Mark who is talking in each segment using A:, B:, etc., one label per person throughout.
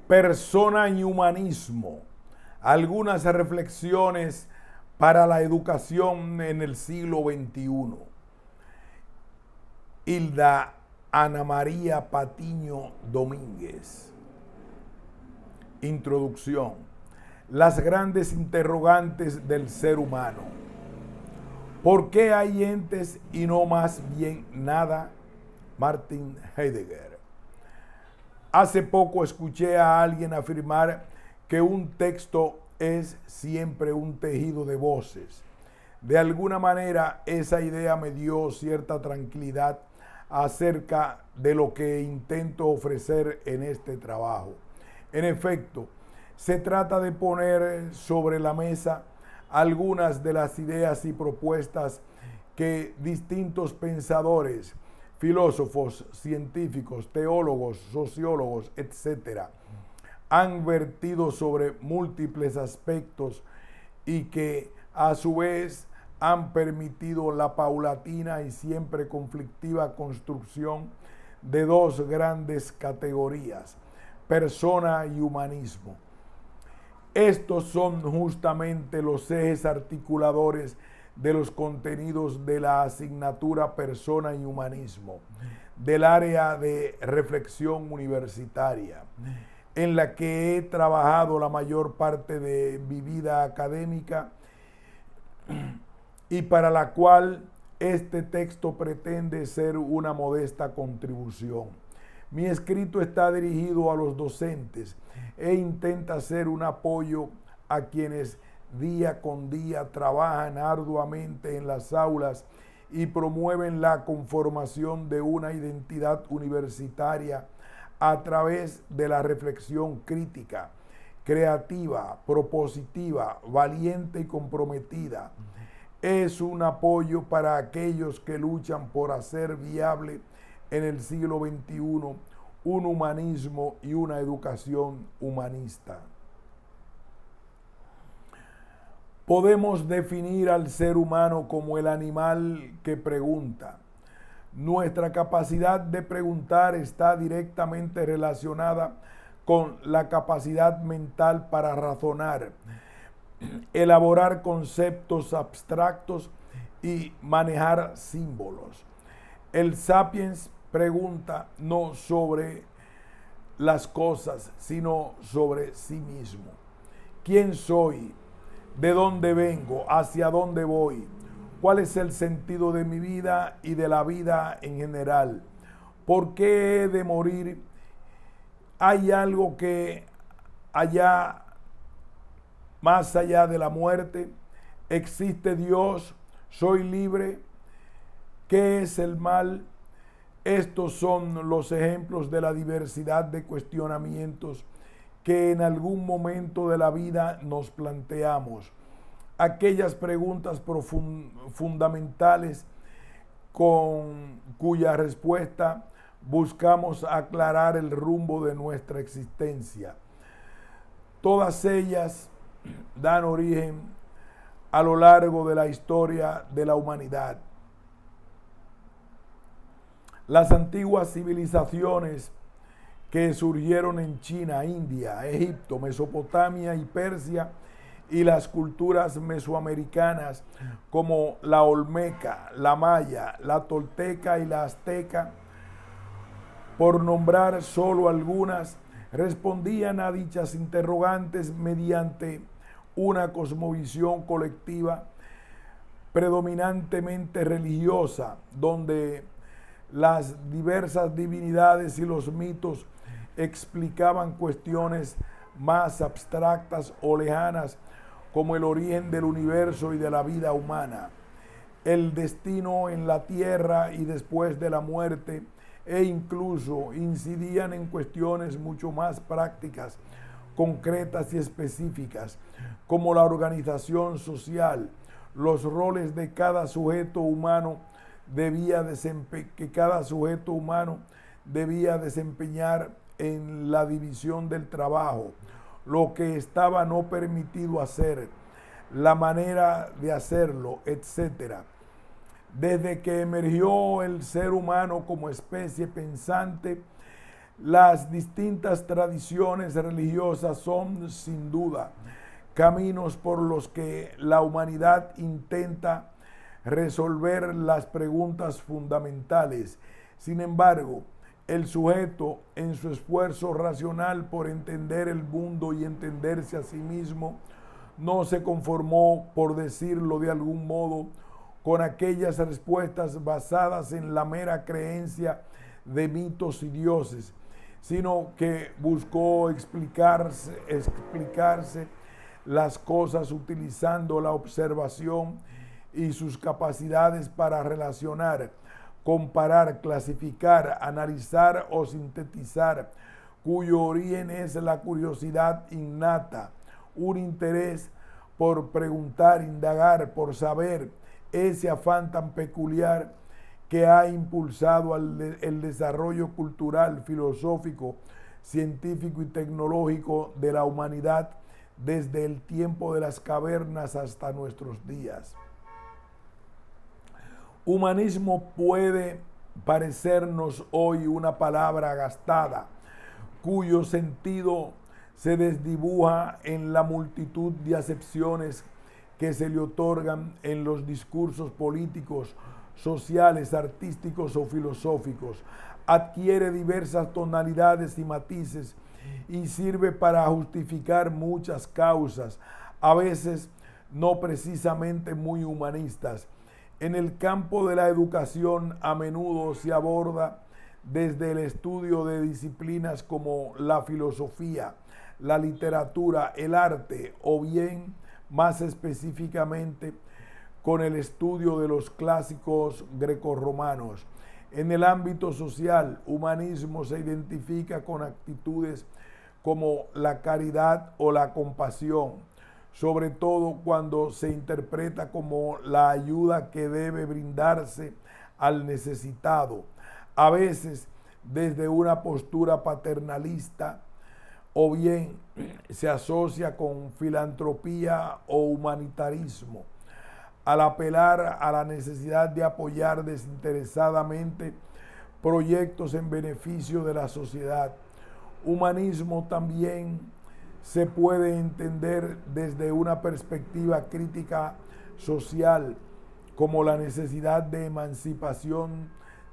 A: Persona y humanismo. Algunas reflexiones para la educación en el siglo XXI. Hilda Ana María Patiño Domínguez. Introducción. Las grandes interrogantes del ser humano. ¿Por qué hay entes y no más bien nada? Martin Heidegger. Hace poco escuché a alguien afirmar que un texto es siempre un tejido de voces. De alguna manera, esa idea me dio cierta tranquilidad acerca de lo que intento ofrecer en este trabajo. En efecto, se trata de poner sobre la mesa algunas de las ideas y propuestas que distintos pensadores, filósofos, científicos, teólogos, sociólogos, etcétera, han vertido sobre múltiples aspectos y que a su vez han permitido la paulatina y siempre conflictiva construcción de dos grandes categorías, persona y humanismo. Estos son justamente los ejes articuladores de los contenidos de la asignatura Persona y Humanismo, del área de reflexión universitaria, en la que he trabajado la mayor parte de mi vida académica y para la cual este texto pretende ser una modesta contribución. Mi escrito está dirigido a los docentes e intenta ser un apoyo a quienes día con día trabajan arduamente en las aulas y promueven la conformación de una identidad universitaria a través de la reflexión crítica, creativa, propositiva, valiente y comprometida. Es un apoyo para aquellos que luchan por hacer viable en el siglo XXI un humanismo y una educación humanista. Podemos definir al ser humano como el animal que pregunta. Nuestra capacidad de preguntar está directamente relacionada con la capacidad mental para razonar, elaborar conceptos abstractos y manejar símbolos. El sapiens pregunta no sobre las cosas, sino sobre sí mismo. ¿Quién soy? ¿De dónde vengo? ¿Hacia dónde voy? ¿Cuál es el sentido de mi vida y de la vida en general? ¿Por qué he de morir? ¿Hay algo que allá, más allá de la muerte? ¿Existe Dios? ¿Soy libre? ¿Qué es el mal? Estos son los ejemplos de la diversidad de cuestionamientos que en algún momento de la vida nos planteamos. Aquellas preguntas fundamentales con cuya respuesta buscamos aclarar el rumbo de nuestra existencia. Todas ellas dan origen a lo largo de la historia de la humanidad. Las antiguas civilizaciones que surgieron en China, India, Egipto, Mesopotamia y Persia, y las culturas mesoamericanas como la olmeca, la maya, la tolteca y la azteca, por nombrar solo algunas, respondían a dichas interrogantes mediante una cosmovisión colectiva predominantemente religiosa, donde las diversas divinidades y los mitos explicaban cuestiones más abstractas o lejanas como el origen del universo y de la vida humana, el destino en la tierra y después de la muerte, e incluso incidían en cuestiones mucho más prácticas, concretas y específicas, como la organización social, los roles de cada sujeto humano que cada sujeto humano debía desempeñar en la división del trabajo, lo que estaba no permitido hacer, la manera de hacerlo, etc. Desde que emergió el ser humano como especie pensante, Las distintas tradiciones religiosas son, sin duda, caminos por los que la humanidad intenta resolver las preguntas fundamentales. Sin embargo, el sujeto, en su esfuerzo racional por entender el mundo y entenderse a sí mismo, no se conformó, por decirlo de algún modo, con aquellas respuestas basadas en la mera creencia de mitos y dioses, sino que buscó explicarse las cosas utilizando la observación y sus capacidades para relacionar, comparar, clasificar, analizar o sintetizar, cuyo origen es la curiosidad innata, un interés por preguntar, indagar, por saber, ese afán tan peculiar que ha impulsado el desarrollo cultural, filosófico, científico y tecnológico de la humanidad desde el tiempo de las cavernas hasta nuestros días. Humanismo puede parecernos hoy una palabra gastada, cuyo sentido se desdibuja en la multitud de acepciones que se le otorgan en los discursos políticos, sociales, artísticos o filosóficos. Adquiere diversas tonalidades y matices y sirve para justificar muchas causas, a veces no precisamente muy humanistas. En el campo de la educación a menudo se aborda desde el estudio de disciplinas como la filosofía, la literatura, el arte o bien más específicamente con el estudio de los clásicos grecorromanos. En el ámbito social, humanismo se identifica con actitudes como la caridad o la compasión, sobre todo cuando se interpreta como la ayuda que debe brindarse al necesitado, a veces desde una postura paternalista, o bien se asocia con filantropía o humanitarismo, al apelar a la necesidad de apoyar desinteresadamente proyectos en beneficio de la sociedad. Humanismo también se puede entender desde una perspectiva crítica social, como la necesidad de emancipación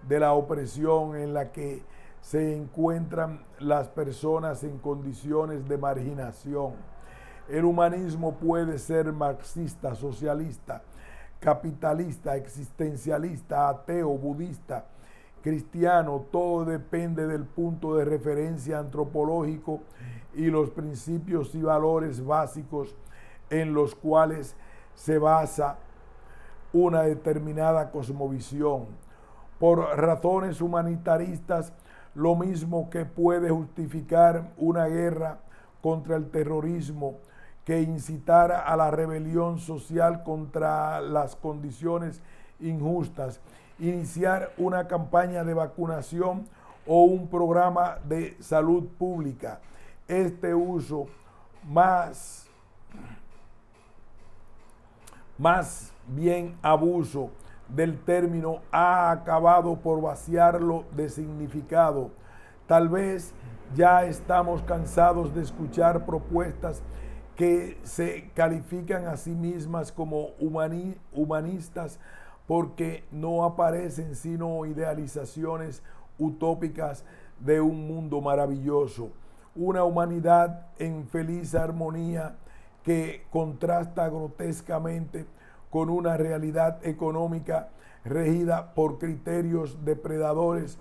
A: de la opresión en la que se encuentran las personas en condiciones de marginación. El humanismo puede ser marxista, socialista, capitalista, existencialista, ateo, budista, cristiano. Todo depende del punto de referencia antropológico y los principios y valores básicos en los cuales se basa una determinada cosmovisión. Por razones humanitaristas, lo mismo que puede justificar una guerra contra el terrorismo, que incitar a la rebelión social contra las condiciones injustas, iniciar una campaña de vacunación o un programa de salud pública. Este uso más bien abuso del término ha acabado por vaciarlo de significado. Tal vez ya estamos cansados de escuchar propuestas que se califican a sí mismas como humanistas porque no aparecen sino idealizaciones utópicas de un mundo maravilloso. Una humanidad en feliz armonía que contrasta grotescamente con una realidad económica regida por criterios depredadores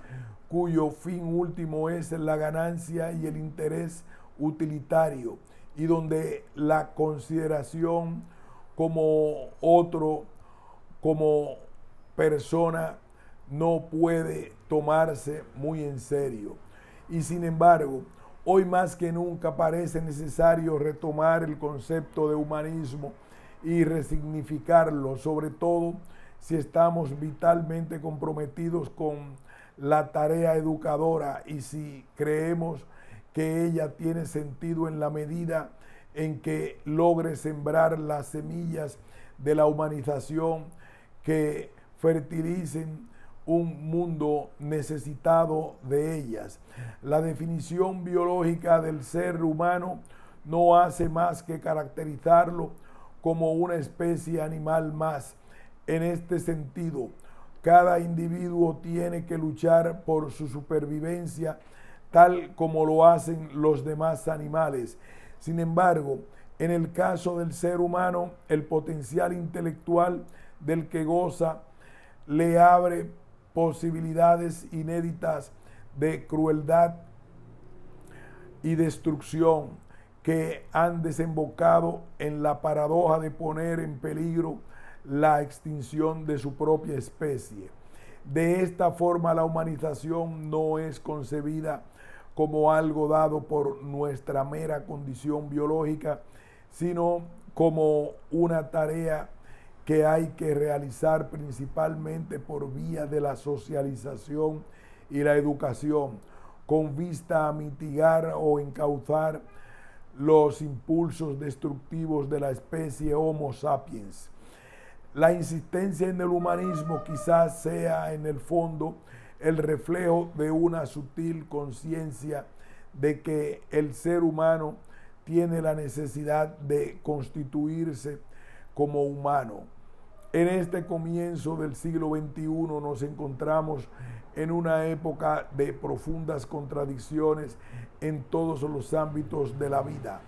A: cuyo fin último es la ganancia y el interés utilitario, y donde la consideración como otro, como persona, no puede tomarse muy en serio. Y sin embargo, hoy más que nunca parece necesario retomar el concepto de humanismo y resignificarlo, sobre todo si estamos vitalmente comprometidos con la tarea educadora y si creemos que ella tiene sentido en la medida en que logre sembrar las semillas de la humanización que fertilicen un mundo necesitado de ellas. La definición biológica del ser humano no hace más que caracterizarlo como una especie animal más. En este sentido, cada individuo tiene que luchar por su supervivencia tal como lo hacen los demás animales. Sin embargo, en el caso del ser humano, el potencial intelectual del que goza le abre posibilidades inéditas de crueldad y destrucción que han desembocado en la paradoja de poner en peligro la extinción de su propia especie. De esta forma, la humanización no es concebida como algo dado por nuestra mera condición biológica, sino como una tarea que hay que realizar principalmente por vía de la socialización y la educación, con vista a mitigar o encauzar los impulsos destructivos de la especie Homo sapiens. La insistencia en el humanismo quizás sea en el fondo el reflejo de una sutil conciencia de que el ser humano tiene la necesidad de constituirse como humano. En este comienzo del siglo XXI nos encontramos en una época de profundas contradicciones en todos los ámbitos de la vida.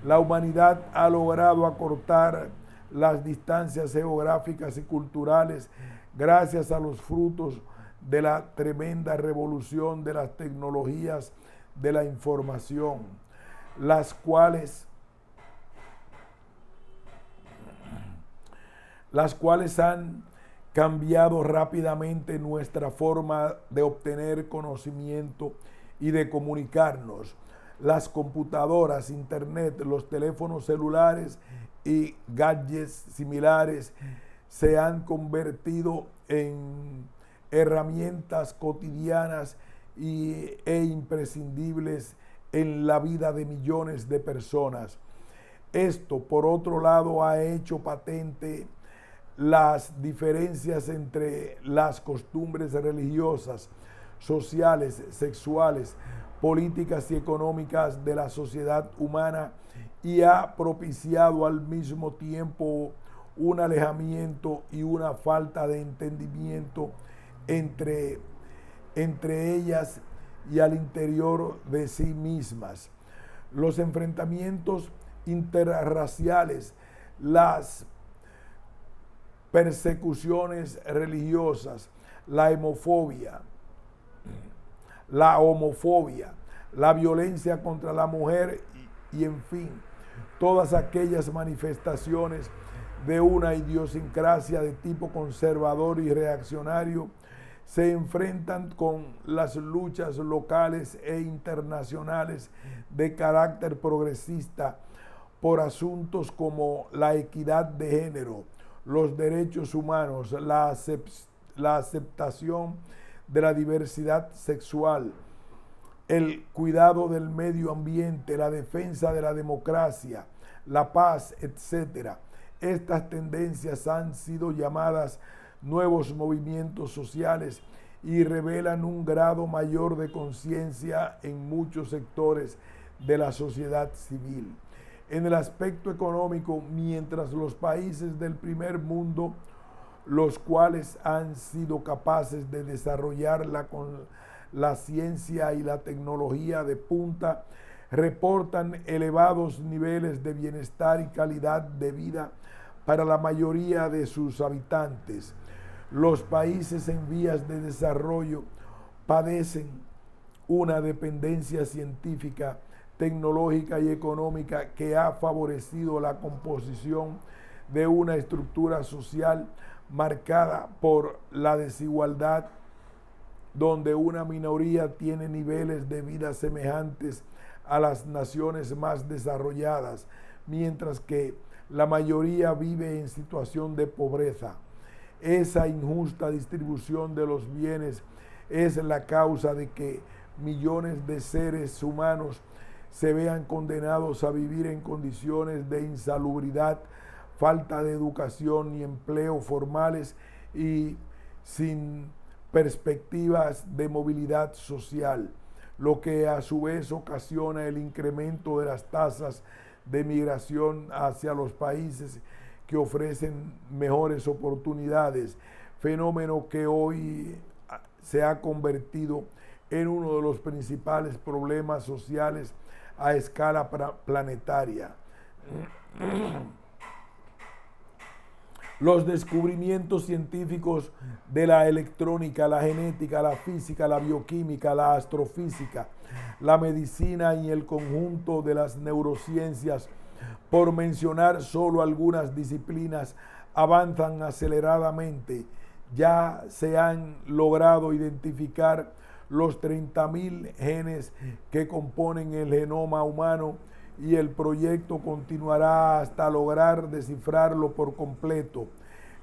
A: La humanidad ha logrado acortar las distancias geográficas y culturales gracias a los frutos de la tremenda revolución de las tecnologías de la información, las cuales han cambiado rápidamente nuestra forma de obtener conocimiento y de comunicarnos. Las computadoras, internet, los teléfonos celulares y gadgets similares se han convertido en herramientas cotidianas e imprescindibles en la vida de millones de personas. Esto, por otro lado, ha hecho patente las diferencias entre las costumbres religiosas, sociales, sexuales, políticas y económicas de la sociedad humana y ha propiciado al mismo tiempo un alejamiento y una falta de entendimiento entre ellas y al interior de sí mismas. Los enfrentamientos interraciales, las persecuciones religiosas, la homofobia, la violencia contra la mujer y en fin, todas aquellas manifestaciones de una idiosincrasia de tipo conservador y reaccionario se enfrentan con las luchas locales e internacionales de carácter progresista por asuntos como la equidad de género, los derechos humanos, la aceptación de la diversidad sexual, el cuidado del medio ambiente, la defensa de la democracia, la paz, etc. Estas tendencias han sido llamadas nuevos movimientos sociales y revelan un grado mayor de conciencia en muchos sectores de la sociedad civil. En el aspecto económico, mientras los países del primer mundo, los cuales han sido capaces de desarrollar la ciencia y la tecnología de punta, reportan elevados niveles de bienestar y calidad de vida para la mayoría de sus habitantes. Los países en vías de desarrollo padecen una dependencia científica, tecnológica y económica que ha favorecido la composición de una estructura social marcada por la desigualdad, donde una minoría tiene niveles de vida semejantes a las naciones más desarrolladas, mientras que la mayoría vive en situación de pobreza. Esa injusta distribución de los bienes es la causa de que millones de seres humanos se vean condenados a vivir en condiciones de insalubridad, falta de educación y empleo formales y sin perspectivas de movilidad social, lo que a su vez ocasiona el incremento de las tasas de migración hacia los países que ofrecen mejores oportunidades, fenómeno que hoy se ha convertido en uno de los principales problemas sociales a escala planetaria. Los descubrimientos científicos de la electrónica, la genética, la física, la bioquímica, la astrofísica, la medicina y el conjunto de las neurociencias, por mencionar solo algunas disciplinas, avanzan aceleradamente. Ya se han logrado identificar los 30.000 genes que componen el genoma humano y el proyecto continuará hasta lograr descifrarlo por completo.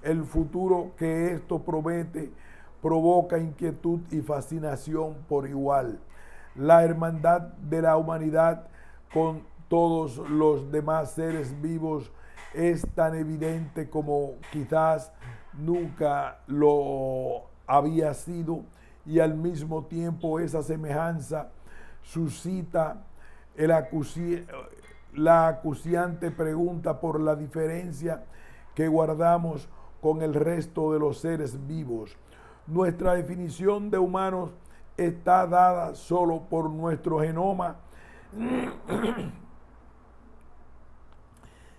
A: El futuro que esto promete provoca inquietud y fascinación por igual. La hermandad de la humanidad con todos los demás seres vivos es tan evidente como quizás nunca lo había sido, y al mismo tiempo esa semejanza suscita la acuciante pregunta por la diferencia que guardamos con el resto de los seres vivos. Nuestra definición de humanos está dada solo por nuestro genoma.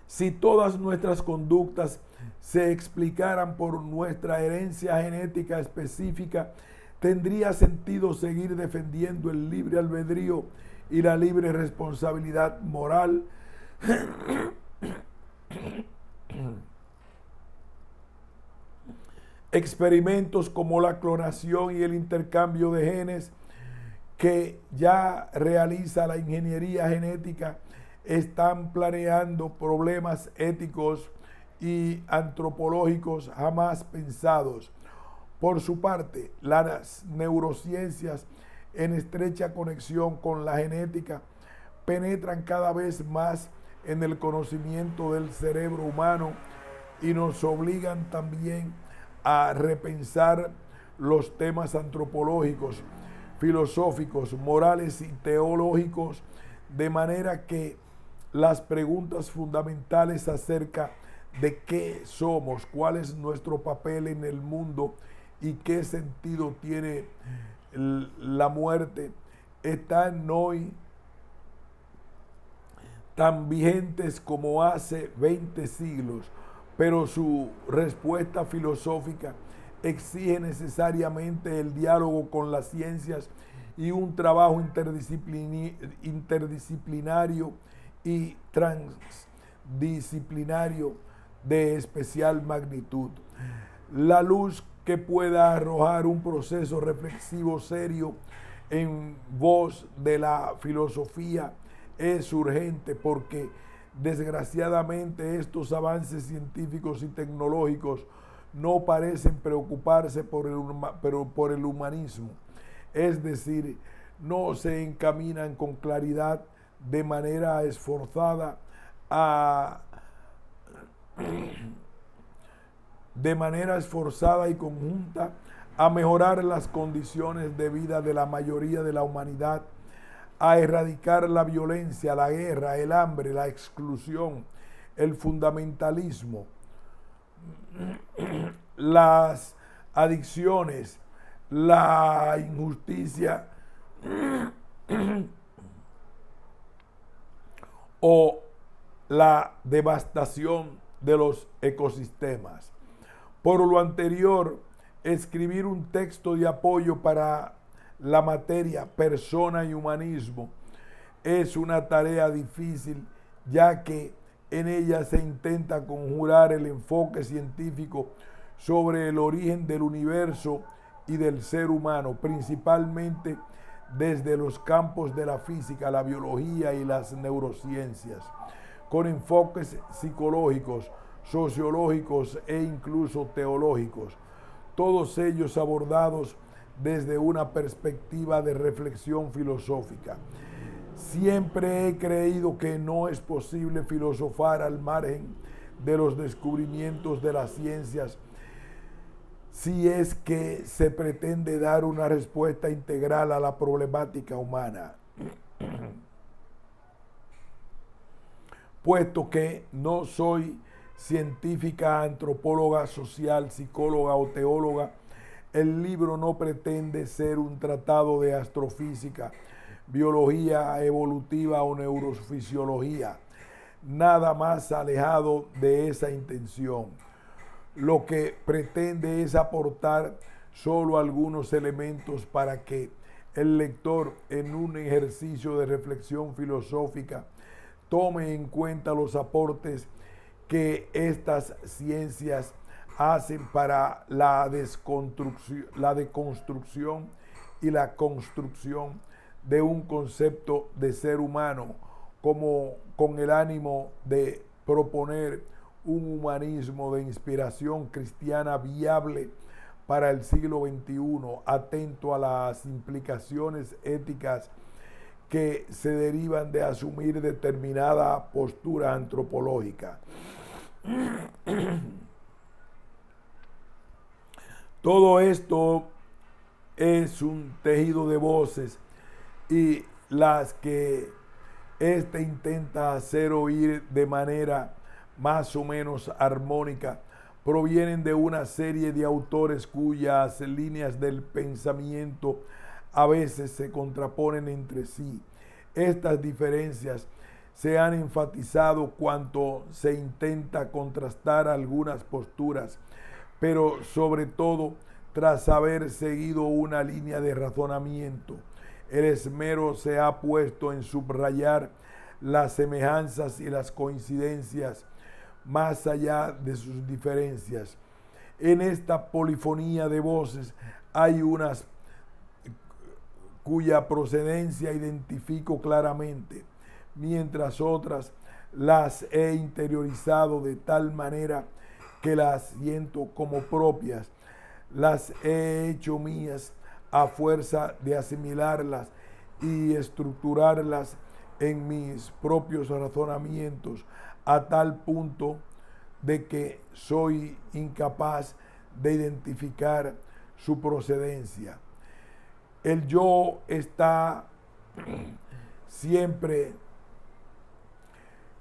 A: Si todas nuestras conductas se explicaran por nuestra herencia genética específica, tendría sentido seguir defendiendo el libre albedrío y la libre responsabilidad moral. Experimentos como la clonación y el intercambio de genes que ya realiza la ingeniería genética están planeando problemas éticos y antropológicos jamás pensados. Por su parte, las neurociencias, en estrecha conexión con la genética, penetran cada vez más en el conocimiento del cerebro humano y nos obligan también a repensar los temas antropológicos, filosóficos, morales y teológicos, de manera que las preguntas fundamentales acerca de qué somos, cuál es nuestro papel en el mundo y qué sentido tiene la muerte, están hoy tan vigentes como hace 20 siglos, pero su respuesta filosófica exige necesariamente el diálogo con las ciencias y un trabajo interdisciplinario y transdisciplinario de especial magnitud. La luz que pueda arrojar un proceso reflexivo serio en voz de la filosofía es urgente, porque desgraciadamente estos avances científicos y tecnológicos no parecen preocuparse por el humanismo, es decir, no se encaminan con claridad de manera esforzada y conjunta a mejorar las condiciones de vida de la mayoría de la humanidad, a erradicar la violencia, la guerra, el hambre, la exclusión, el fundamentalismo, las adicciones, la injusticia o la devastación de los ecosistemas. Por lo anterior, escribir un texto de apoyo para la materia, persona y humanismo es una tarea difícil, ya que en ella se intenta conjurar el enfoque científico sobre el origen del universo y del ser humano, principalmente desde los campos de la física, la biología y las neurociencias, con enfoques psicológicos, sociológicos e incluso teológicos, todos ellos abordados desde una perspectiva de reflexión filosófica. Siempre he creído que no es posible filosofar al margen de los descubrimientos de las ciencias si es que se pretende dar una respuesta integral a la problemática humana. Puesto que no soy científica, antropóloga, social, psicóloga o teóloga, el libro no pretende ser un tratado de astrofísica, biología evolutiva o neurofisiología, nada más alejado de esa intención. Lo que pretende es aportar solo algunos elementos para que el lector, en un ejercicio de reflexión filosófica, tome en cuenta los aportes que estas ciencias hacen para la deconstrucción y la construcción de un concepto de ser humano, como con el ánimo de proponer un humanismo de inspiración cristiana viable para el siglo XXI, atento a las implicaciones éticas que se derivan de asumir determinada postura antropológica. Todo esto es un tejido de voces y las que éste intenta hacer oír de manera más o menos armónica provienen de una serie de autores cuyas líneas del pensamiento a veces se contraponen entre sí. Estas diferencias se han enfatizado cuanto se intenta contrastar algunas posturas, pero sobre todo tras haber seguido una línea de razonamiento. El esmero se ha puesto en subrayar las semejanzas y las coincidencias más allá de sus diferencias. En esta polifonía de voces hay unas cuya procedencia identifico claramente, mientras otras las he interiorizado de tal manera que las siento como propias, las he hecho mías a fuerza de asimilarlas y estructurarlas en mis propios razonamientos, a tal punto de que soy incapaz de identificar su procedencia. El yo está siempre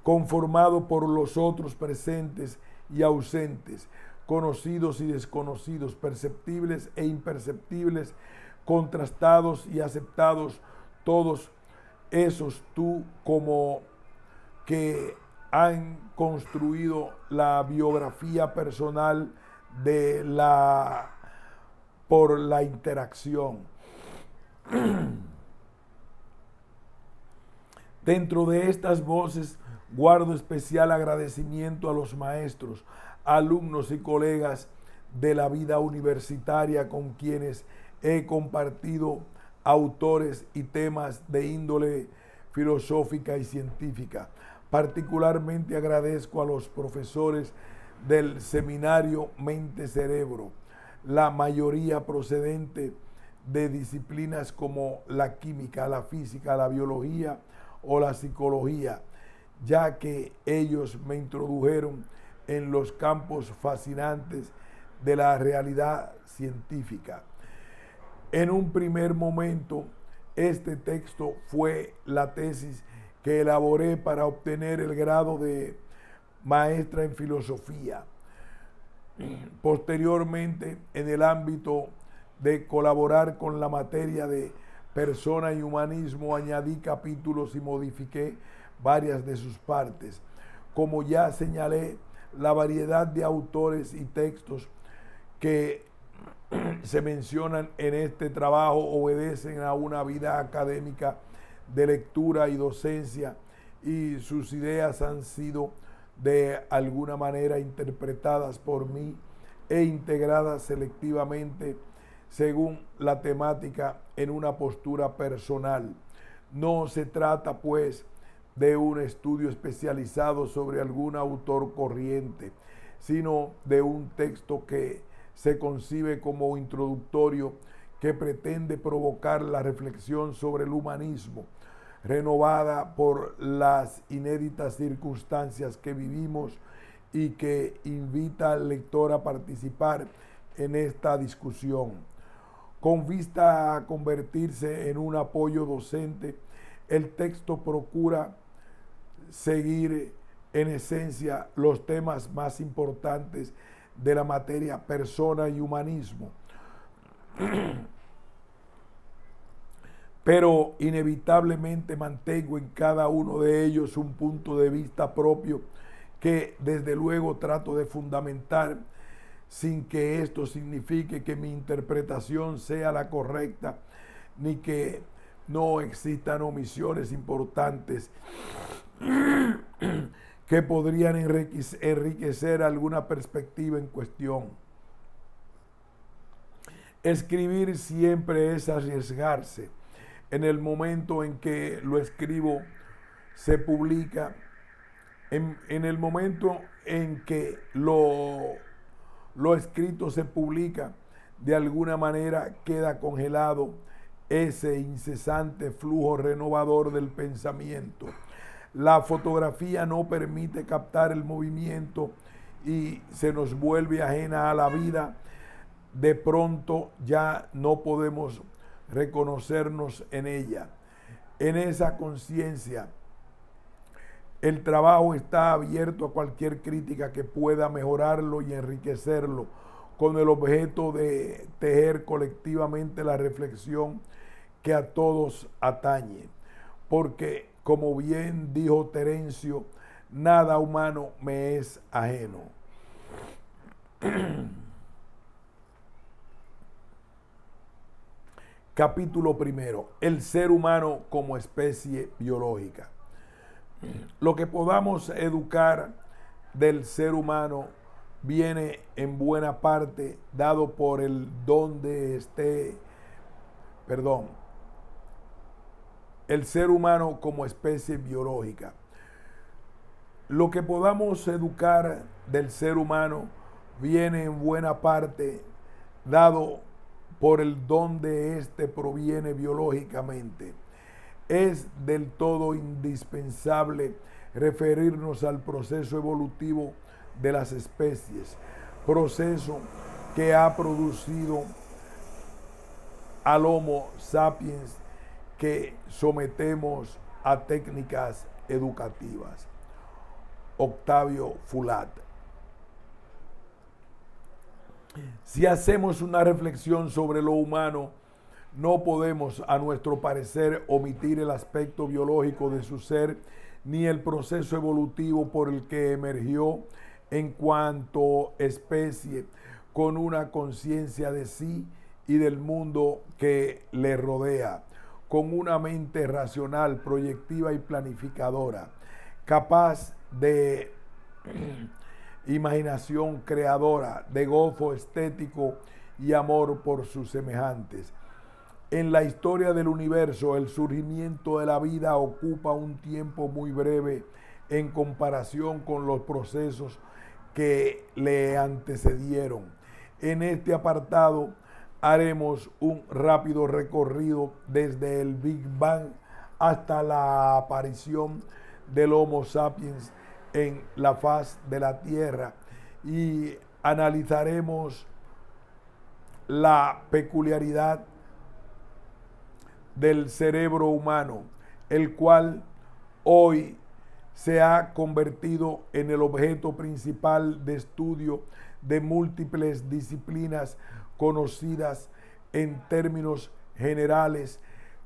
A: conformado por los otros presentes y ausentes, conocidos y desconocidos, perceptibles e imperceptibles, contrastados y aceptados, todos esos tú como que han construido la biografía personal de por la interacción. Dentro de estas voces guardo especial agradecimiento a los maestros, alumnos y colegas de la vida universitaria con quienes he compartido autores y temas de índole filosófica y científica. Particularmente agradezco a los profesores del seminario Mente-Cerebro, la mayoría procedente de disciplinas como la química, la física, la biología o la psicología, ya que ellos me introdujeron en los campos fascinantes de la realidad científica. En un primer momento, este texto fue la tesis que elaboré para obtener el grado de maestra en filosofía. Posteriormente, en el ámbito de colaborar con la materia de persona y humanismo, añadí capítulos y modifiqué varias de sus partes. Como ya señalé, la variedad de autores y textos que se mencionan en este trabajo obedecen a una vida académica de lectura y docencia, y sus ideas han sido de alguna manera interpretadas por mí e integradas selectivamente según la temática en una postura personal. No se trata, pues, de un estudio especializado sobre algún autor corriente, sino de un texto que se concibe como introductorio, que pretende provocar la reflexión sobre el humanismo, renovada por las inéditas circunstancias que vivimos, y que invita al lector a participar en esta discusión. Con vista a convertirse en un apoyo docente, el texto procura seguir en esencia los temas más importantes de la materia persona y humanismo, pero inevitablemente mantengo en cada uno de ellos un punto de vista propio que desde luego trato de fundamentar sin que esto signifique que mi interpretación sea la correcta ni que no existan omisiones importantes que podrían enriquecer alguna perspectiva en cuestión. Escribir siempre es arriesgarse. En el momento en que lo escribo, se publica. En el momento en que lo escrito se publica, de alguna manera queda congelado ese incesante flujo renovador del pensamiento. La fotografía no permite captar el movimiento y se nos vuelve ajena a la vida. De pronto ya no podemos reconocernos en ella. En esa conciencia, el trabajo está abierto a cualquier crítica que pueda mejorarlo y enriquecerlo, con el objeto de tejer colectivamente la reflexión que a todos atañe. Porque, como bien dijo Terencio, nada humano me es ajeno. Capítulo primero: el ser humano como especie biológica. Lo que podamos educar del ser humano viene en buena parte dado por el don de el ser humano como especie biológica. Lo que podamos educar del ser humano viene en buena parte dado por el don de proviene biológicamente. Es del todo indispensable referirnos al proceso evolutivo de las especies, proceso que ha producido al Homo sapiens que sometemos a técnicas educativas. Octavio Fulat. Si hacemos una reflexión sobre lo humano, no podemos, a nuestro parecer, omitir el aspecto biológico de su ser, ni el proceso evolutivo por el que emergió en cuanto especie, con una conciencia de sí y del mundo que le rodea, con una mente racional, proyectiva y planificadora, capaz de imaginación creadora, de gozo estético y amor por sus semejantes. En la historia del universo, el surgimiento de la vida ocupa un tiempo muy breve en comparación con los procesos que le antecedieron. En este apartado haremos un rápido recorrido desde el Big Bang hasta la aparición del Homo sapiens en la faz de la Tierra y analizaremos la peculiaridad del cerebro humano, el cual hoy se ha convertido en el objeto principal de estudio de múltiples disciplinas conocidas en términos generales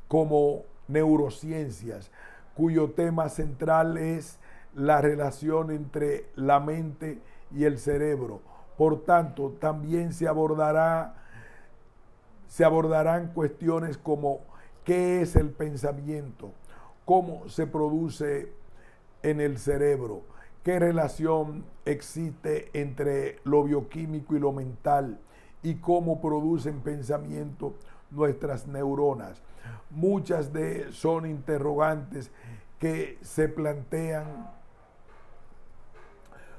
A: como neurociencias, cuyo tema central es la relación entre la mente y el cerebro. Por tanto, también se abordarán cuestiones como ¿qué es el pensamiento? ¿Cómo se produce en el cerebro? ¿Qué relación existe entre lo bioquímico y lo mental? ¿Y cómo producen pensamiento nuestras neuronas? Muchas son interrogantes que se plantean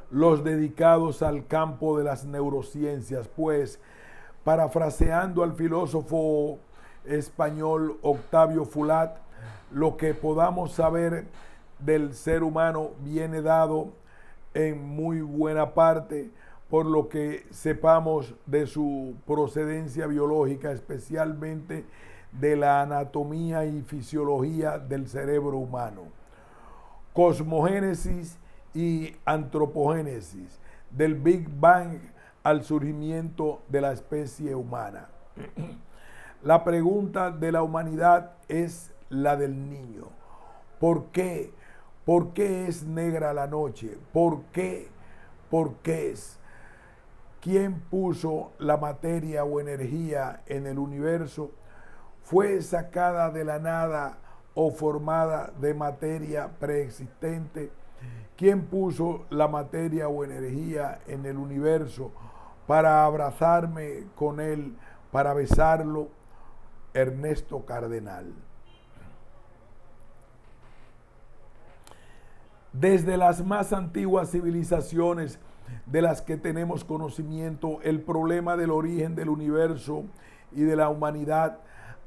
A: los dedicados al campo de las neurociencias, pues, parafraseando al filósofo español Octavio Fulat, lo que podamos saber del ser humano viene dado en muy buena parte por lo que sepamos de su procedencia biológica, especialmente de la anatomía y fisiología del cerebro humano. Cosmogénesis y antropogénesis, del Big Bang al surgimiento de la especie humana. La pregunta de la humanidad es la del niño. ¿Por qué? ¿Por qué es negra la noche? ¿Por qué? ¿Por qué es? ¿Quién puso la materia o energía en el universo? ¿Fue sacada de la nada o formada de materia preexistente? ¿Quién puso la materia o energía en el universo para abrazarme con él, para besarlo? Ernesto Cardenal. Desde las más antiguas civilizaciones de las que tenemos conocimiento, el problema del origen del universo y de la humanidad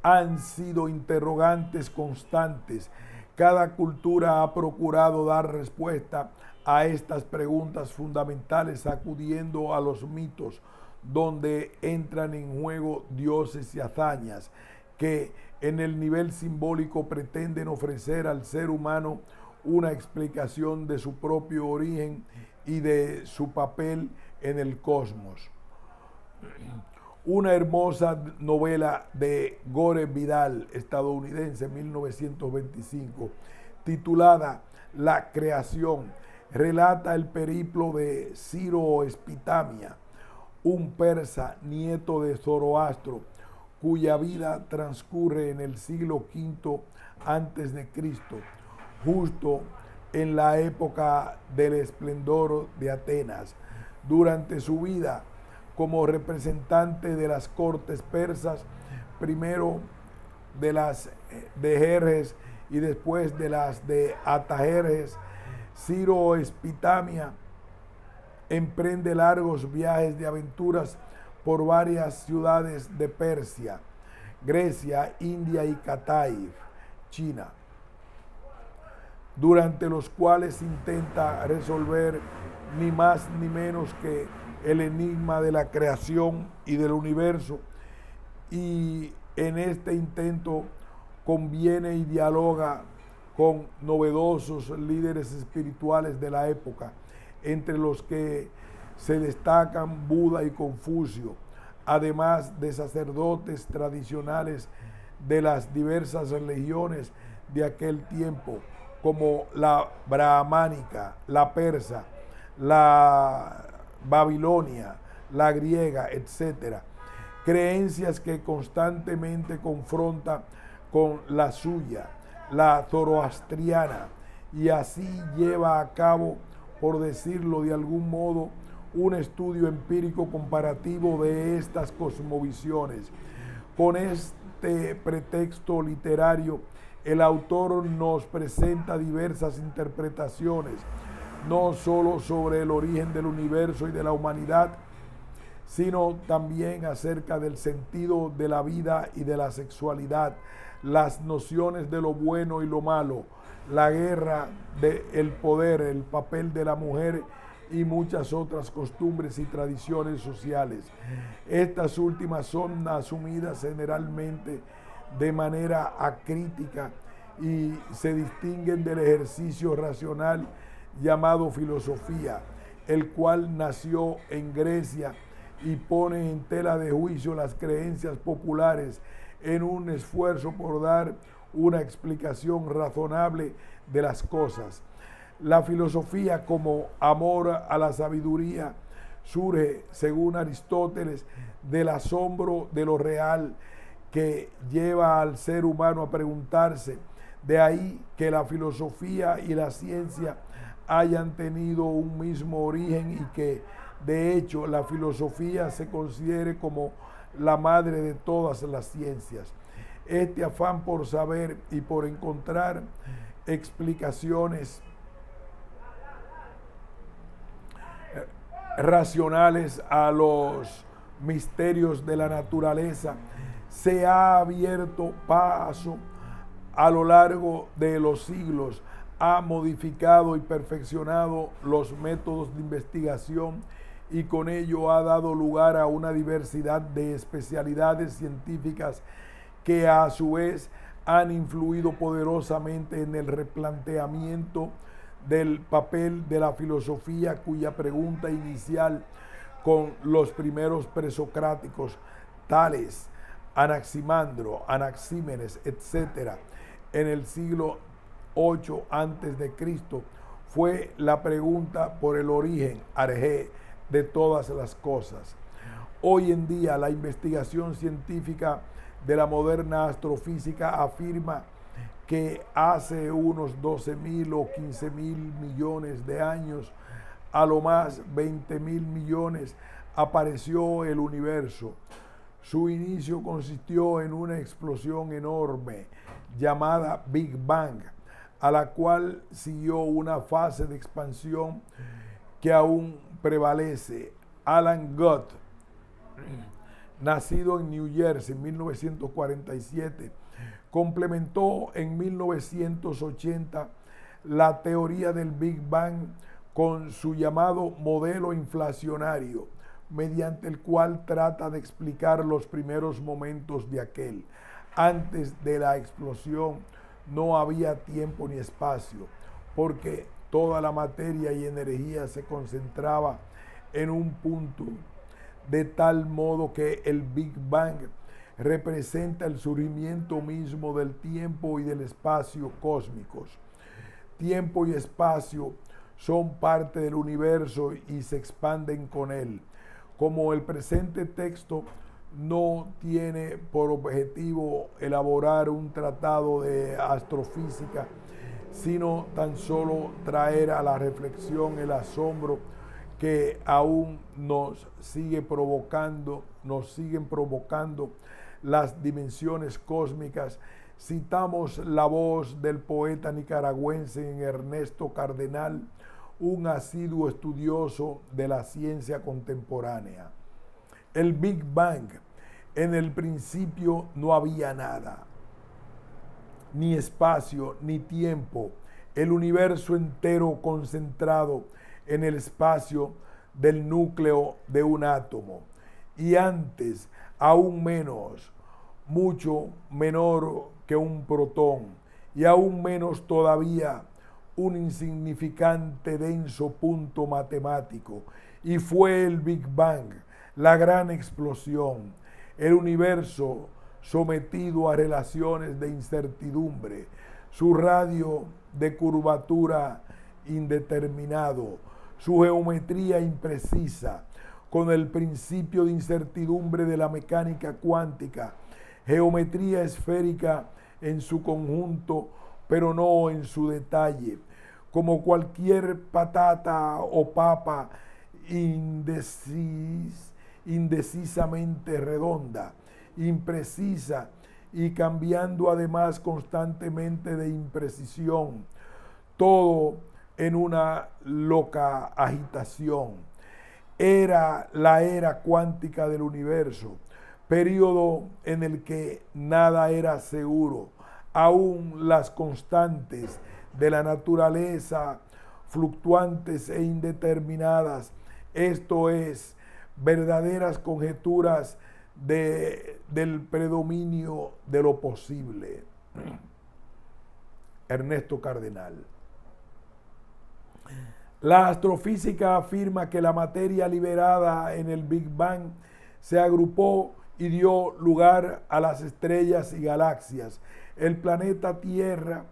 A: han sido interrogantes constantes. Cada cultura ha procurado dar respuesta a estas preguntas fundamentales acudiendo a los mitos, donde entran en juego dioses y hazañas que en el nivel simbólico pretenden ofrecer al ser humano una explicación de su propio origen y de su papel en el cosmos. Una hermosa novela de Gore Vidal, estadounidense, 1925, titulada La creación, relata el periplo de Ciro Espitamia, un persa nieto de Zoroastro, cuya vida transcurre en el siglo V antes de Cristo, justo en la época del esplendor de Atenas. Durante su vida como representante de las cortes persas, primero de las de Jerjes y después de las de Artajerjes, Ciro Espitamia emprende largos viajes de aventuras por varias ciudades de Persia, Grecia, India y Catay, China, durante los cuales intenta resolver ni más ni menos que el enigma de la creación y del universo, y en este intento conviene y dialoga con novedosos líderes espirituales de la época, entre los que se destacan Buda y Confucio, además de sacerdotes tradicionales de las diversas religiones de aquel tiempo, como la brahmánica, la persa, la babilonia, la griega, etc. Creencias que constantemente confronta con la suya, la zoroastriana, y así lleva a cabo, por decirlo de algún modo, un estudio empírico comparativo de estas cosmovisiones. Con este pretexto literario, el autor nos presenta diversas interpretaciones, no solo sobre el origen del universo y de la humanidad, sino también acerca del sentido de la vida y de la sexualidad, las nociones de lo bueno y lo malo, la guerra del poder, el papel de la mujer y muchas otras costumbres y tradiciones sociales. Estas últimas son asumidas generalmente de manera acrítica y se distinguen del ejercicio racional llamado filosofía, el cual nació en Grecia y pone en tela de juicio las creencias populares en un esfuerzo por dar una explicación razonable de las cosas. La filosofía, como amor a la sabiduría, surge, según Aristóteles, del asombro de lo real que lleva al ser humano a preguntarse. De ahí que la filosofía y la ciencia hayan tenido un mismo origen y que, de hecho, la filosofía se considere como la madre de todas las ciencias. Este afán por saber y por encontrar explicaciones racionales a los misterios de la naturaleza se ha abierto paso a lo largo de los siglos, ha modificado y perfeccionado los métodos de investigación y con ello ha dado lugar a una diversidad de especialidades científicas que a su vez han influido poderosamente en el replanteamiento del papel de la filosofía, cuya pregunta inicial con los primeros presocráticos, tales Anaximandro, Anaxímenes, etc., en el siglo 8 antes de Cristo, fue la pregunta por el origen, arjé, de todas las cosas. Hoy en día la investigación científica de la moderna astrofísica afirma que hace unos 12.000 o 15.000 millones de años, a lo más 20.000 millones, apareció el universo. Su inicio consistió en una explosión enorme llamada Big Bang, a la cual siguió una fase de expansión que aún prevalece. Alan Guth, nacido en New Jersey en 1947, complementó en 1980 la teoría del Big Bang con su llamado modelo inflacionario, mediante el cual trata de explicar los primeros momentos de aquel. Antes de la explosión no había tiempo ni espacio, porque toda la materia y energía se concentraba en un punto, de tal modo que el Big Bang representa el surgimiento mismo del tiempo y del espacio cósmicos. Tiempo y espacio son parte del universo y se expanden con él. Como el presente texto no tiene por objetivo elaborar un tratado de astrofísica, sino tan solo traer a la reflexión el asombro que aún nos siguen provocando las dimensiones cósmicas, citamos la voz del poeta nicaragüense Ernesto Cardenal, un asiduo estudioso de la ciencia contemporánea. El Big Bang: en el principio no había nada, ni espacio, ni tiempo, el universo entero concentrado en el espacio del núcleo de un átomo. Y antes, aún menos, mucho menor que un protón, y aún menos todavía, un insignificante denso punto matemático. Y fue el Big Bang, la gran explosión, el universo sometido a relaciones de incertidumbre, su radio de curvatura indeterminado, su geometría imprecisa, con el principio de incertidumbre de la mecánica cuántica, geometría esférica en su conjunto, pero no en su detalle, como cualquier patata o papa indecisamente redonda, imprecisa y cambiando además constantemente de imprecisión, todo en una loca agitación. Era la era cuántica del universo, periodo en el que nada era seguro, aún las constantes de la naturaleza fluctuantes e indeterminadas, esto es, verdaderas conjeturas del predominio de lo posible. Ernesto Cardenal. La astrofísica afirma que la materia liberada en el Big Bang se agrupó y dio lugar a las estrellas y galaxias. El planeta Tierra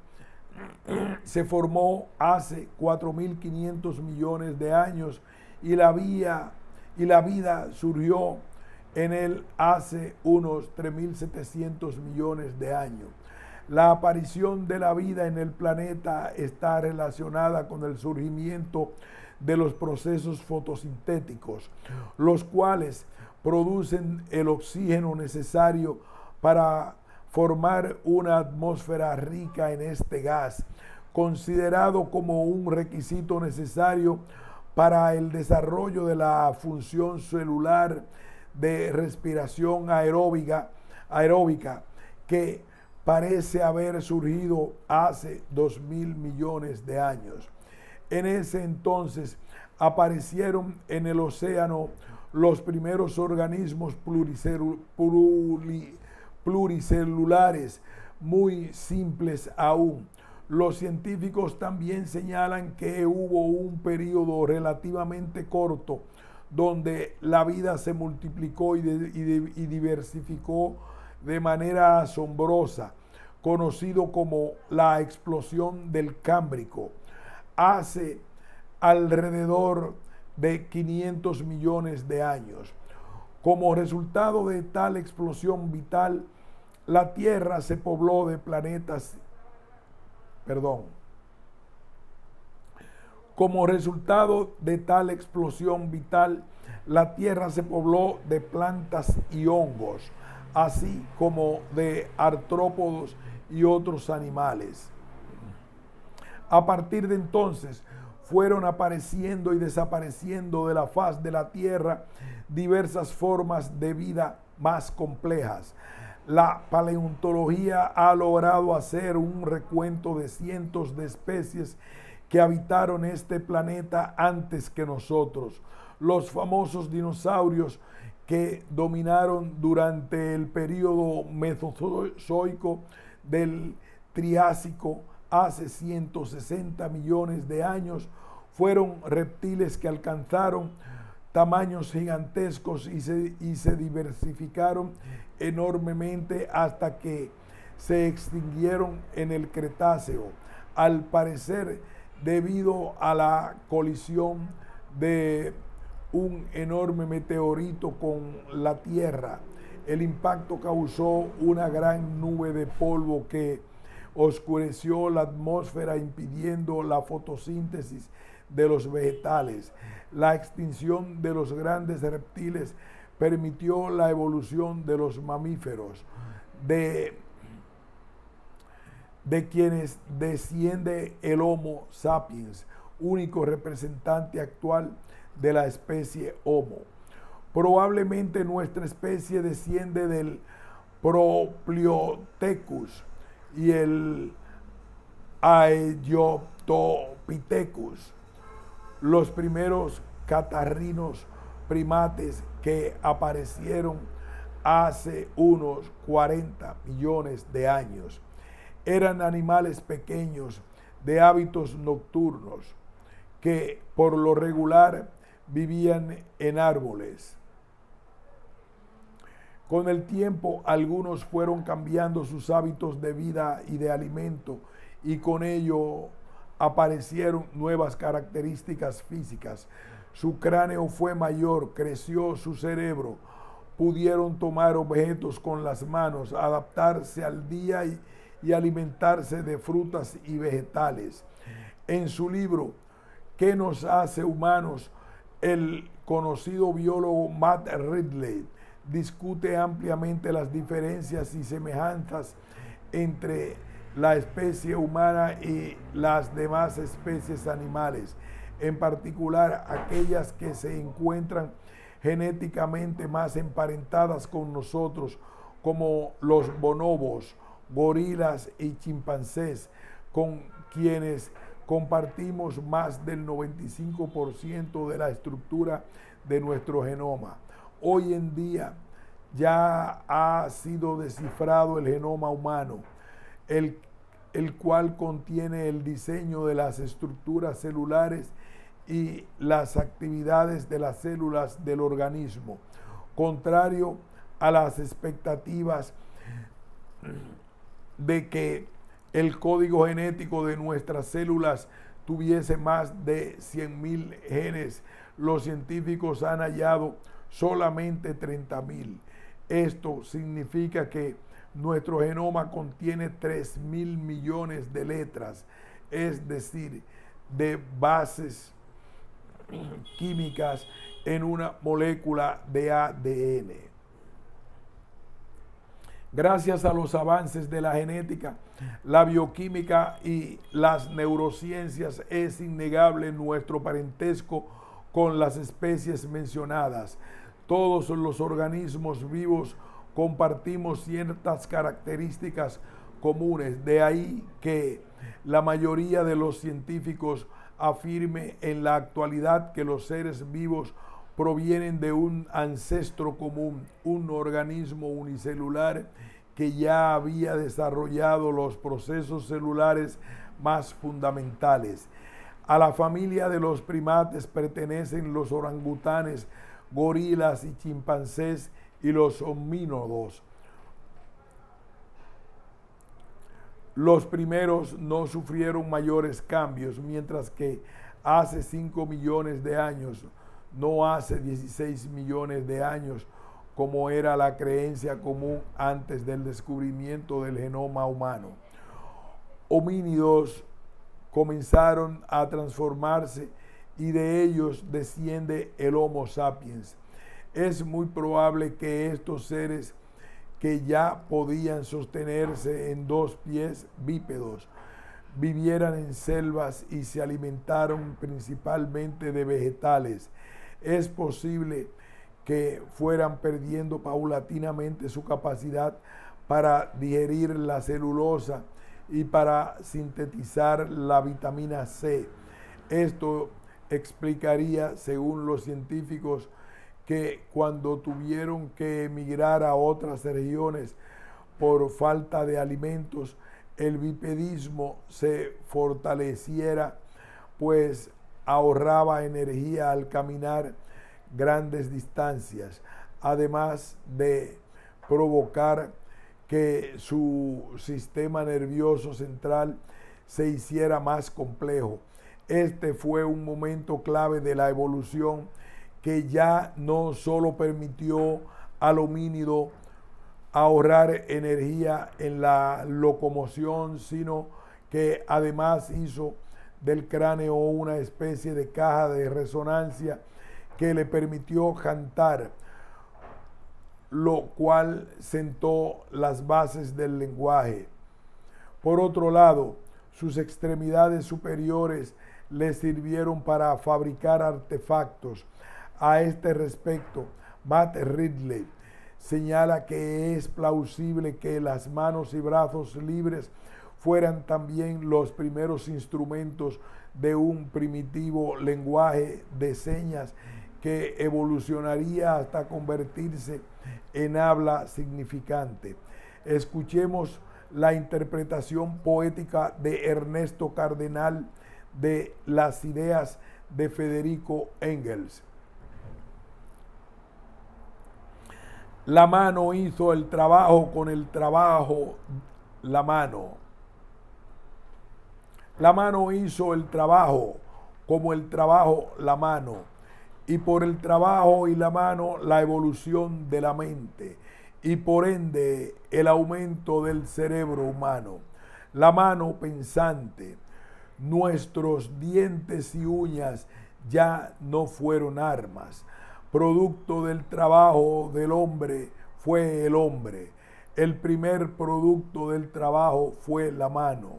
A: se formó hace 4.500 millones de años y la vida surgió en él hace unos 3.700 millones de años. La aparición de la vida en el planeta está relacionada con el surgimiento de los procesos fotosintéticos, los cuales producen el oxígeno necesario para formar una atmósfera rica en este gas, considerado como un requisito necesario para el desarrollo de la función celular de respiración aeróbica que parece haber surgido hace 2.000 millones de años. En ese entonces aparecieron en el océano los primeros organismos pluricelulares, muy simples aún. Los científicos también señalan que hubo un periodo relativamente corto donde la vida se multiplicó y diversificó de manera asombrosa, conocido como la explosión del Cámbrico, hace alrededor de 500 millones de años. Como resultado de tal explosión vital, la Tierra se pobló de Como resultado de tal explosión vital, la Tierra se pobló de plantas y hongos, así como de artrópodos y otros animales. A partir de entonces, fueron apareciendo y desapareciendo de la faz de la Tierra diversas formas de vida más complejas. La paleontología ha logrado hacer un recuento de cientos de especies que habitaron este planeta antes que nosotros. Los famosos dinosaurios que dominaron durante el periodo mesozoico del Triásico hace 160 millones de años fueron reptiles que alcanzaron tamaños gigantescos y se diversificaron enormemente hasta que se extinguieron en el Cretáceo, al parecer debido a la colisión de un enorme meteorito con la Tierra. El impacto causó una gran nube de polvo que oscureció la atmósfera, impidiendo la fotosíntesis de los vegetales. La extinción de los grandes reptiles permitió la evolución de los mamíferos, de quienes desciende el Homo sapiens, único representante actual de la especie Homo. Probablemente nuestra especie desciende del Proplyotechus y el Aegyptopithecus, los primeros catarrinos primates que aparecieron hace unos 40 millones de años. Eran animales pequeños de hábitos nocturnos que por lo regular vivían en árboles. Con el tiempo, algunos fueron cambiando sus hábitos de vida y de alimento, y con ello aparecieron nuevas características físicas. Su cráneo fue mayor, creció su cerebro, pudieron tomar objetos con las manos, adaptarse al día y alimentarse de frutas y vegetales. En su libro ¿Qué nos hace humanos?, el conocido biólogo Matt Ridley discute ampliamente las diferencias y semejanzas entre la especie humana y las demás especies animales, en particular aquellas que se encuentran genéticamente más emparentadas con nosotros, como los bonobos, gorilas y chimpancés, con quienes compartimos más del 95% de la estructura de nuestro genoma. Hoy en día ya ha sido descifrado el genoma humano, el cual contiene el diseño de las estructuras celulares y las actividades de las células del organismo. Contrario a las expectativas de que el código genético de nuestras células tuviese más de 100,000 genes, los científicos han hallado solamente 30,000. Esto significa que nuestro genoma contiene 3,000 millones de letras, es decir, de bases químicas en una molécula de ADN. Gracias a los avances de la genética, la bioquímica y las neurociencias, es innegable nuestro parentesco con las especies mencionadas. Todos los organismos vivos compartimos ciertas características comunes. De ahí que la mayoría de los científicos afirme en la actualidad que los seres vivos provienen de un ancestro común, un organismo unicelular que ya había desarrollado los procesos celulares más fundamentales. A la familia de los primates pertenecen los orangutanes, gorilas y chimpancés y los homínidos. Los primeros no sufrieron mayores cambios, mientras que hace 5 millones de años, no hace 16 millones de años, como era la creencia común antes del descubrimiento del genoma humano. Homínidos comenzaron a transformarse y de ellos desciende el Homo sapiens. Es muy probable que estos seres que ya podían sostenerse en 2 pies bípedos vivieran en selvas y se alimentaron principalmente de vegetales. Es posible que fueran perdiendo paulatinamente su capacidad para digerir la celulosa y para sintetizar la vitamina C. Esto explicaría, según los científicos, que cuando tuvieron que emigrar a otras regiones por falta de alimentos, el bipedismo se fortaleciera, pues ahorraba energía al caminar grandes distancias, además de provocar que su sistema nervioso central se hiciera más complejo. Este fue un momento clave de la evolución que ya no solo permitió al homínido ahorrar energía en la locomoción, sino que además hizo del cráneo una especie de caja de resonancia que le permitió cantar, lo cual sentó las bases del lenguaje. Por otro lado, sus extremidades superiores le sirvieron para fabricar artefactos. A este respecto, Matt Ridley señala que es plausible que las manos y brazos libres fueran también los primeros instrumentos de un primitivo lenguaje de señas que evolucionaría hasta convertirse en habla significante. Escuchemos la interpretación poética de Ernesto Cardenal de las ideas de Federico Engels. La mano hizo el trabajo con el trabajo, la mano. La mano hizo el trabajo como el trabajo, la mano. Y por el trabajo y la mano, la evolución de la mente. Y por ende, el aumento del cerebro humano. La mano pensante. Nuestros dientes y uñas ya no fueron armas. Producto del trabajo del hombre fue el hombre. El primer producto del trabajo fue la mano.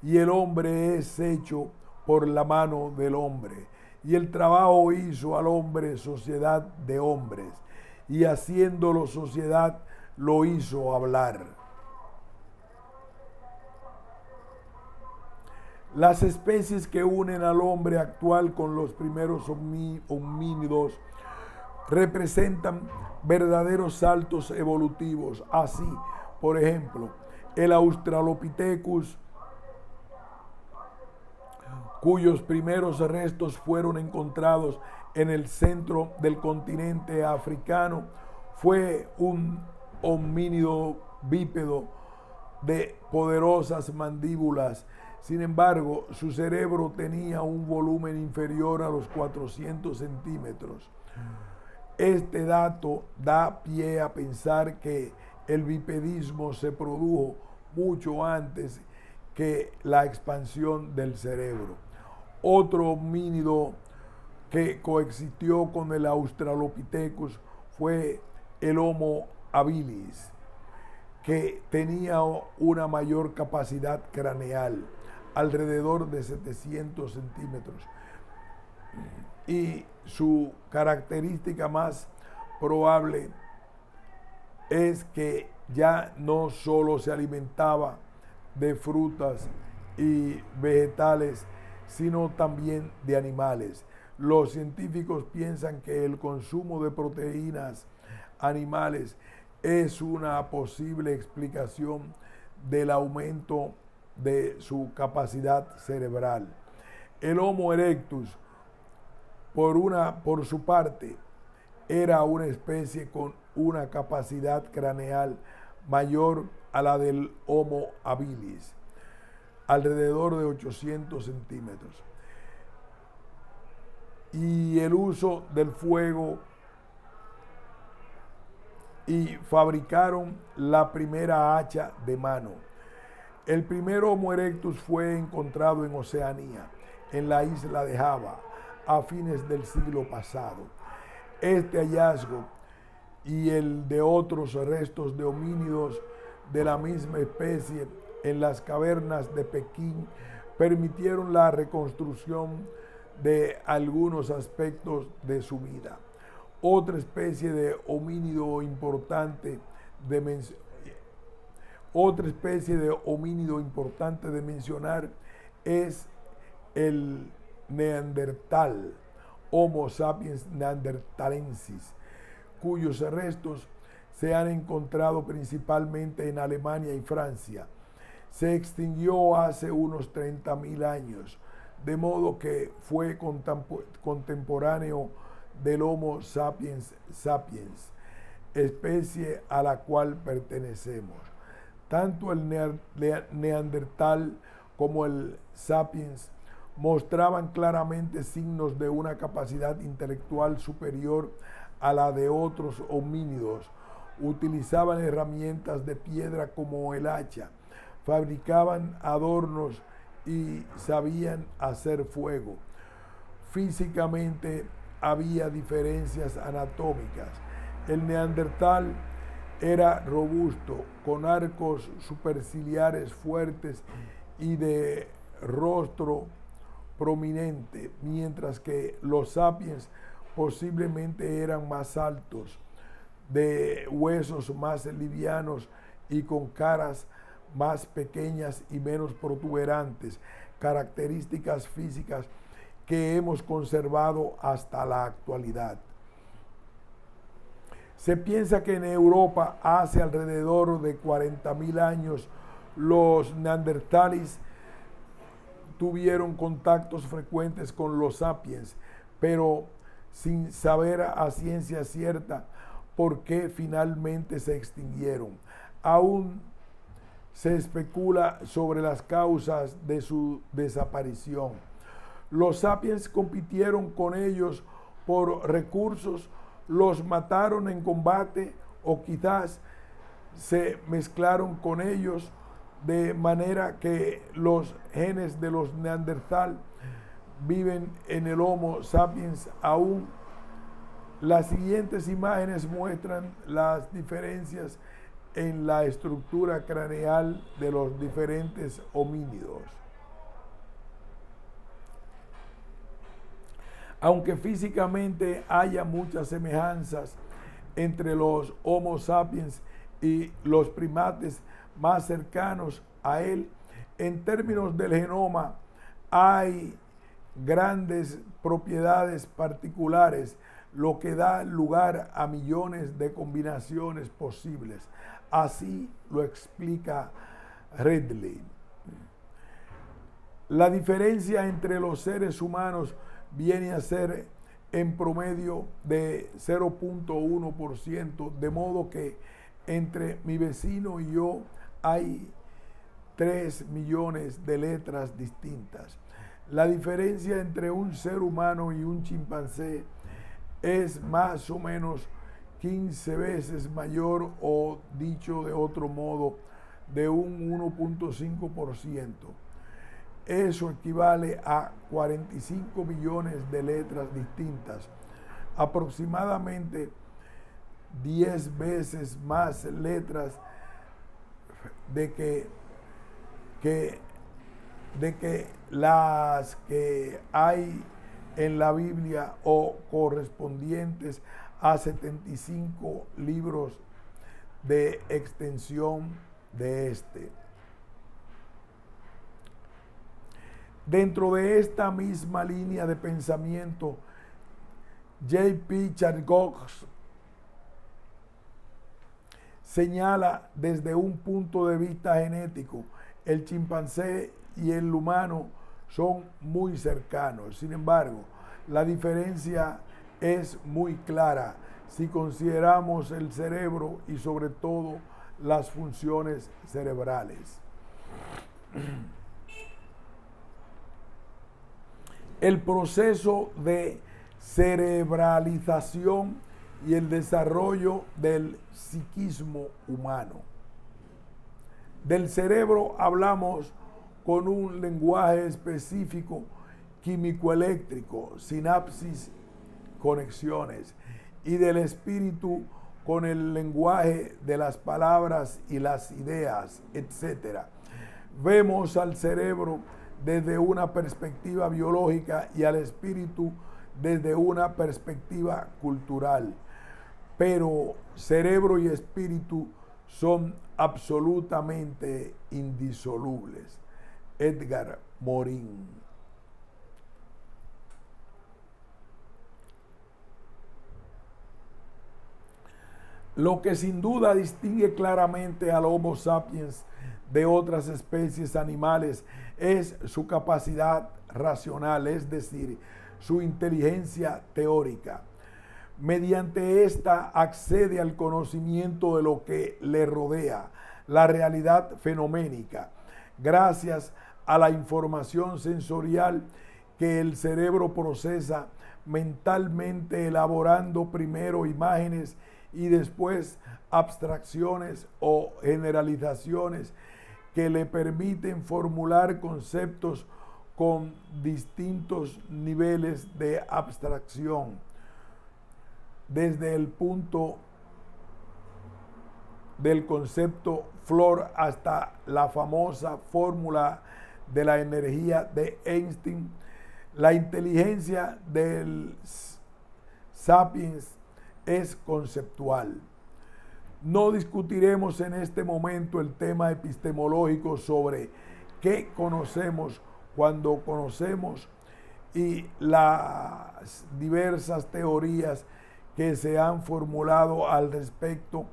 A: Y el hombre es hecho por la mano del hombre. Y el trabajo hizo al hombre sociedad de hombres. Y haciéndolo sociedad, lo hizo hablar. Las especies que unen al hombre actual con los primeros homínidos representan verdaderos saltos evolutivos. Así, por ejemplo, el Australopithecus, cuyos primeros restos fueron encontrados en el centro del continente africano, fue un homínido bípedo de poderosas mandíbulas. Sin embargo, su cerebro tenía un volumen inferior a los 400 centímetros. Este dato da pie a pensar que el bipedismo se produjo mucho antes que la expansión del cerebro. Otro homínido que coexistió con el Australopithecus fue el Homo habilis, que tenía una mayor capacidad craneal, alrededor de 700 centímetros. Y su característica más probable es que ya no solo se alimentaba de frutas y vegetales, sino también de animales. Los científicos piensan que el consumo de proteínas animales es una posible explicación del aumento de su capacidad cerebral. El Homo erectus, por su parte, era una especie con una capacidad craneal mayor a la del Homo habilis, alrededor de 800 centímetros. Y el uso del fuego, y fabricaron la primera hacha de mano. El primer Homo erectus fue encontrado en Oceanía, en la isla de Java, a fines del siglo pasado. Este hallazgo y el de otros restos de homínidos de la misma especie en las cavernas de Pekín permitieron la reconstrucción de algunos aspectos de su vida. Otra especie de homínido importante de mencionar es el neandertal, Homo sapiens neanderthalensis, cuyos restos se han encontrado principalmente en Alemania y Francia. Se extinguió hace unos 30.000 años, de modo que fue contemporáneo del Homo sapiens sapiens, especie a la cual pertenecemos. Tanto el neandertal como el sapiens mostraban claramente signos de una capacidad intelectual superior a la de otros homínidos. Utilizaban herramientas de piedra como el hacha, fabricaban adornos y sabían hacer fuego. Físicamente había diferencias anatómicas. El neandertal era robusto, con arcos superciliares fuertes y de rostro prominente, mientras que los sapiens posiblemente eran más altos, de huesos más livianos y con caras más pequeñas y menos protuberantes, características físicas que hemos conservado hasta la actualidad. Se piensa que en Europa hace alrededor de 40.000 años los neandertales tuvieron contactos frecuentes con los sapiens, pero sin saber a ciencia cierta por qué finalmente se extinguieron. Aún se especula sobre las causas de su desaparición. Los sapiens compitieron con ellos por recursos, los mataron en combate o quizás se mezclaron con ellos de manera que los genes de los neandertal viven en el Homo sapiens aún. Las siguientes imágenes muestran las diferencias en la estructura craneal de los diferentes homínidos. Aunque físicamente haya muchas semejanzas entre los Homo sapiens y los primates más cercanos a él, en términos del genoma hay grandes propiedades particulares, lo que da lugar a millones de combinaciones posibles. Así lo explica Ridley. La diferencia entre los seres humanos viene a ser en promedio de 0.1%, de modo que entre mi vecino y yo hay 3 millones de letras distintas. La diferencia entre un ser humano y un chimpancé es más o menos 15 veces mayor, o dicho de otro modo, de un 1.5%. Eso equivale a 45 millones de letras distintas, aproximadamente 10 veces más letras de que las que hay en la Biblia o correspondientes a 75 libros de extensión de este. Dentro de esta misma línea de pensamiento, J.P. Chargaff señala desde un punto de vista genético, el chimpancé y el humano son muy cercanos. Sin embargo, la diferencia es muy clara si consideramos el cerebro y sobre todo las funciones cerebrales. El proceso de cerebralización y el desarrollo del psiquismo humano. Del cerebro hablamos con un lenguaje específico químico-eléctrico, sinapsis, conexiones, y del espíritu con el lenguaje de las palabras y las ideas, etc. Vemos al cerebro desde una perspectiva biológica y al espíritu desde una perspectiva cultural. Pero cerebro y espíritu son absolutamente indisolubles. Edgar Morin. Lo que sin duda distingue claramente al Homo sapiens de otras especies animales es su capacidad racional, es decir, su inteligencia teórica. Mediante esta accede al conocimiento de lo que le rodea, la realidad fenoménica, gracias a la información sensorial que el cerebro procesa mentalmente, elaborando primero imágenes y después abstracciones o generalizaciones que le permiten formular conceptos con distintos niveles de abstracción, desde el punto del concepto flor hasta la famosa fórmula de la energía de Einstein. La inteligencia del sapiens es conceptual. No discutiremos en este momento el tema epistemológico sobre qué conocemos cuando conocemos y las diversas teorías que se han formulado al respecto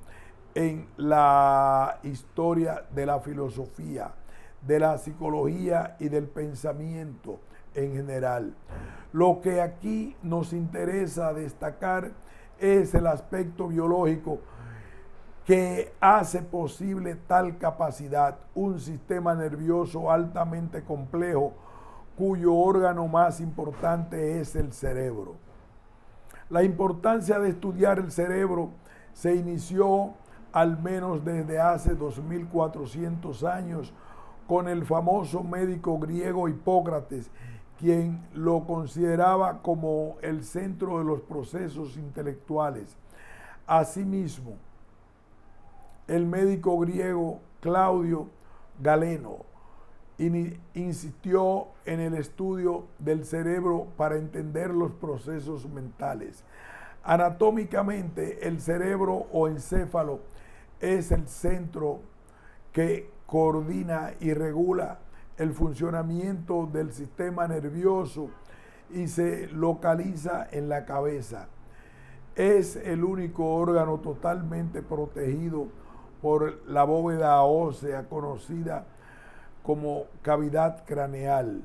A: en la historia de la filosofía, de la psicología y del pensamiento en general. Lo que aquí nos interesa destacar es el aspecto biológico que hace posible tal capacidad, un sistema nervioso altamente complejo cuyo órgano más importante es el cerebro. La importancia de estudiar el cerebro se inició al menos desde hace 2400 años con el famoso médico griego Hipócrates, quien lo consideraba como el centro de los procesos intelectuales. Asimismo, el médico griego Claudio Galeno insistió en el estudio del cerebro para entender los procesos mentales. Anatómicamente, el cerebro o encéfalo es el centro que coordina y regula el funcionamiento del sistema nervioso y se localiza en la cabeza. Es el único órgano totalmente protegido por la bóveda ósea conocida como cavidad craneal.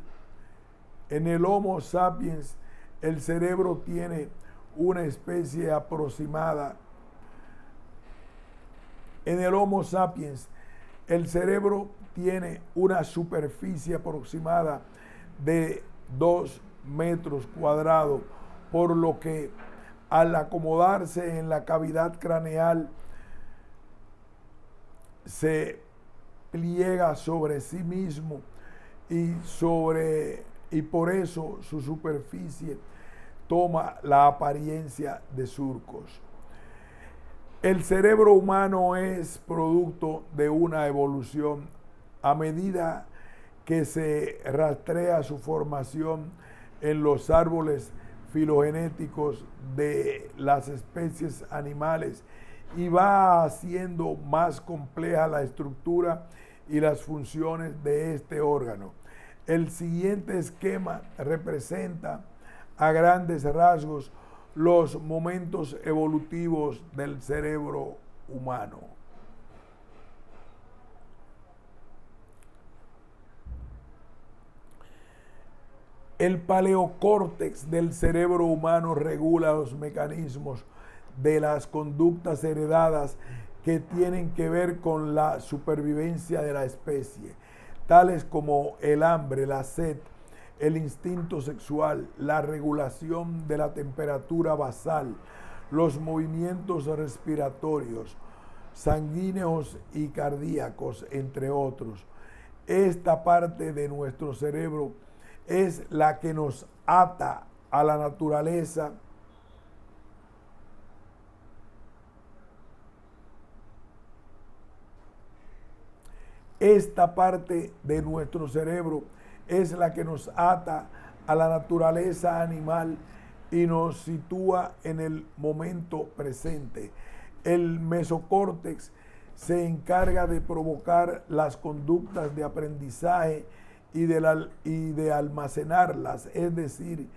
A: En el Homo sapiens, el cerebro tiene una especie aproximada. En el Homo sapiens, el cerebro tiene una superficie aproximada de 2 metros cuadrados, por lo que al acomodarse en la cavidad craneal se pliega sobre sí mismo y por eso su superficie toma la apariencia de surcos. El cerebro humano es producto de una evolución. A medida que se rastrea su formación en los árboles filogenéticos de las especies animales y va haciendo más compleja la estructura y las funciones de este órgano. El siguiente esquema representa a grandes rasgos los momentos evolutivos del cerebro humano. El paleocórtex del cerebro humano regula los mecanismos de las conductas heredadas que tienen que ver con la supervivencia de la especie, tales como el hambre, la sed, el instinto sexual, la regulación de la temperatura basal, los movimientos respiratorios, sanguíneos y cardíacos, entre otros. Esta parte de nuestro cerebro es la que nos ata a la naturaleza Esta parte de nuestro cerebro es la que nos ata a la naturaleza animal y nos sitúa en el momento presente. El mesocórtex se encarga de provocar las conductas de aprendizaje y de almacenarlas, es decir,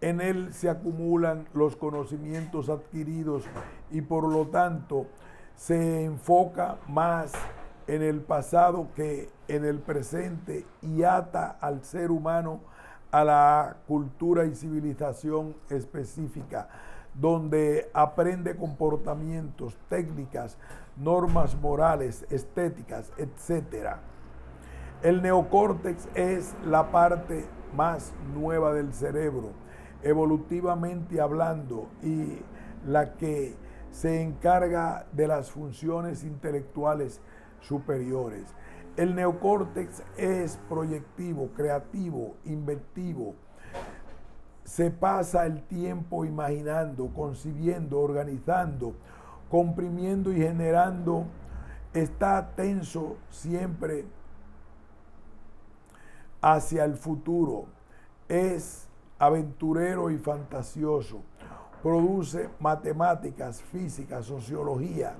A: en él se acumulan los conocimientos adquiridos y por lo tanto se enfoca más en el pasado que en el presente y ata al ser humano a la cultura y civilización específica, donde aprende comportamientos, técnicas, normas morales, estéticas, etc. El neocórtex es la parte más nueva del cerebro, evolutivamente hablando, y la que se encarga de las funciones intelectuales superiores. El neocórtex es proyectivo, creativo, inventivo. Se pasa el tiempo imaginando, concibiendo, organizando, comprimiendo y generando. Está tenso siempre hacia el futuro. Es aventurero y fantasioso. Produce matemáticas, física, sociología,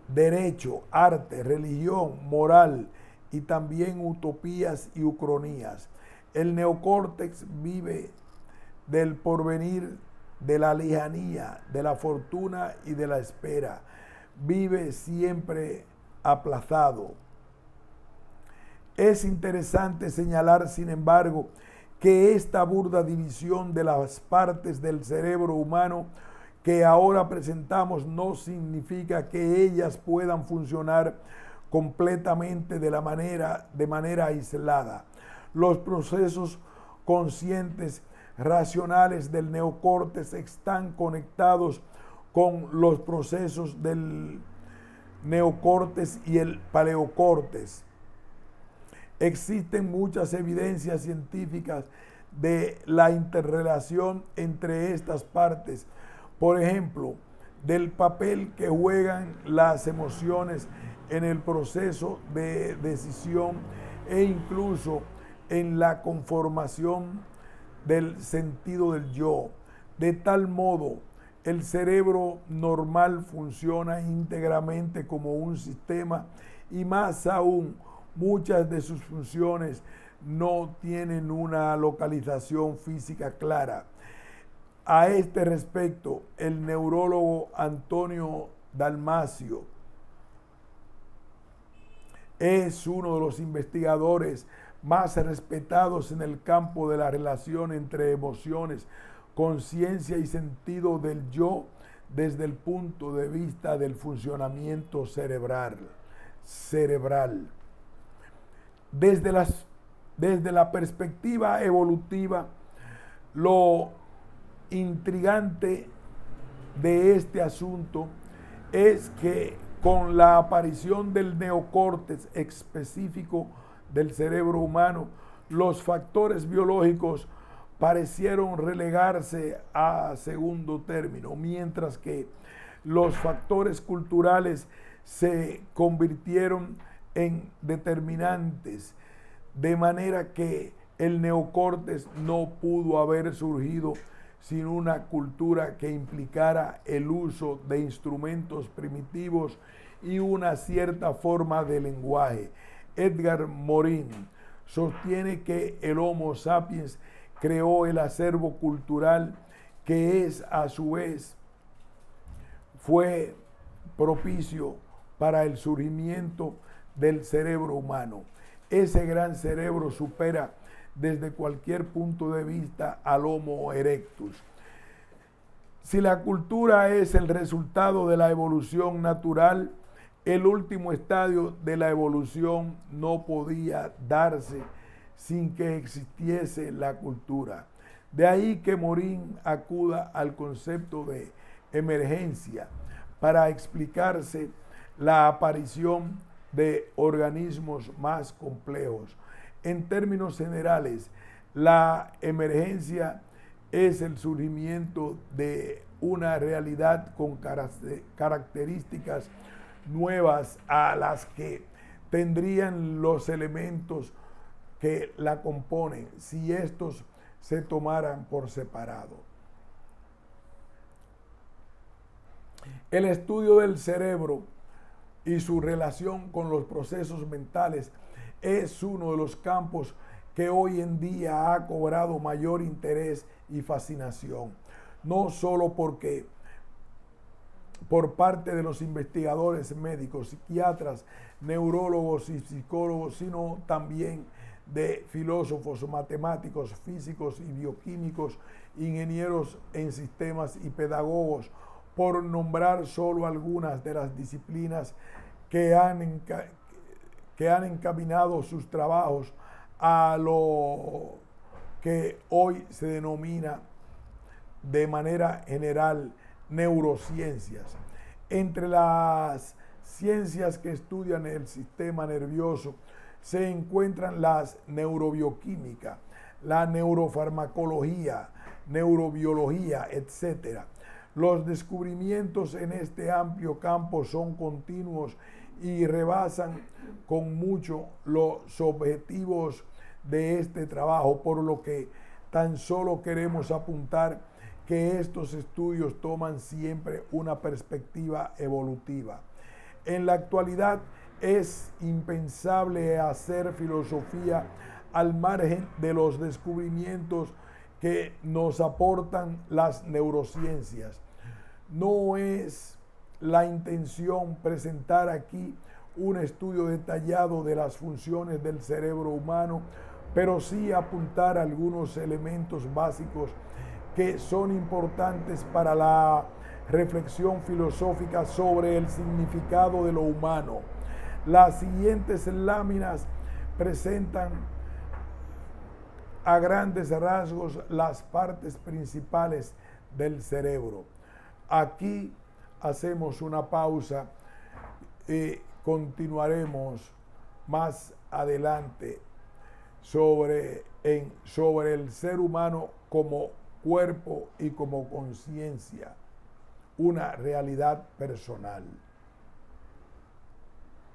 A: derecho, arte, religión, moral y también utopías y ucronías. El neocórtex vive del porvenir, de la lejanía, de la fortuna y de la espera. Vive siempre aplazado. Es interesante señalar, sin embargo, que esta burda división de las partes del cerebro humano que ahora presentamos no significa que ellas puedan funcionar completamente de manera aislada. Los procesos conscientes racionales del neocórtex están conectados con los procesos del neocórtex y el paleocórtex. Existen muchas evidencias científicas de la interrelación entre estas partes. Por ejemplo, del papel que juegan las emociones en el proceso de decisión e incluso en la conformación del sentido del yo. De tal modo, el cerebro normal funciona íntegramente como un sistema y más aún, muchas de sus funciones no tienen una localización física clara. A este respecto, el neurólogo Antonio Dalmacio es uno de los investigadores más respetados en el campo de la relación entre emociones, conciencia y sentido del yo desde el punto de vista del funcionamiento cerebral. Desde la perspectiva evolutiva, lo intrigante de este asunto es que con la aparición del neocórtex específico del cerebro humano, los factores biológicos parecieron relegarse a segundo término, mientras que los factores culturales se convirtieron en determinantes, de manera que el neocórtex no pudo haber surgido sin una cultura que implicara el uso de instrumentos primitivos y una cierta forma de lenguaje. Edgar Morin, sostiene que el Homo sapiens creó el acervo cultural que es a su vez fue propicio para el surgimiento del cerebro humano. Ese gran cerebro supera desde cualquier punto de vista al Homo erectus. Si la cultura es el resultado de la evolución natural, el último estadio de la evolución no podía darse sin que existiese la cultura. De ahí que Morin acuda al concepto de emergencia para explicarse la aparición de organismos más complejos. En términos generales, la emergencia es el surgimiento de una realidad con características nuevas a las que tendrían los elementos que la componen si estos se tomaran por separado. El estudio del cerebro y su relación con los procesos mentales es uno de los campos que hoy en día ha cobrado mayor interés y fascinación, no solo porque por parte de los investigadores médicos, psiquiatras, neurólogos y psicólogos, sino también de filósofos, matemáticos, físicos y bioquímicos, ingenieros en sistemas y pedagogos, por nombrar solo algunas de las disciplinas que han encaminado sus trabajos a lo que hoy se denomina de manera general neurociencias. Entre las ciencias que estudian el sistema nervioso se encuentran las neurobioquímica, la neurofarmacología, neurobiología, etc. Los descubrimientos en este amplio campo son continuos y rebasan con mucho los objetivos de este trabajo, por lo que tan solo queremos apuntar que estos estudios toman siempre una perspectiva evolutiva. En la actualidad es impensable hacer filosofía al margen de los descubrimientos que nos aportan las neurociencias. No es la intención presentar aquí un estudio detallado de las funciones del cerebro humano, pero sí apuntar algunos elementos básicos que son importantes para la reflexión filosófica sobre el significado de lo humano. Las siguientes láminas presentan a grandes rasgos las partes principales del cerebro. Aquí hacemos una pausa y continuaremos más adelante sobre el ser humano como cuerpo y como conciencia, una realidad personal.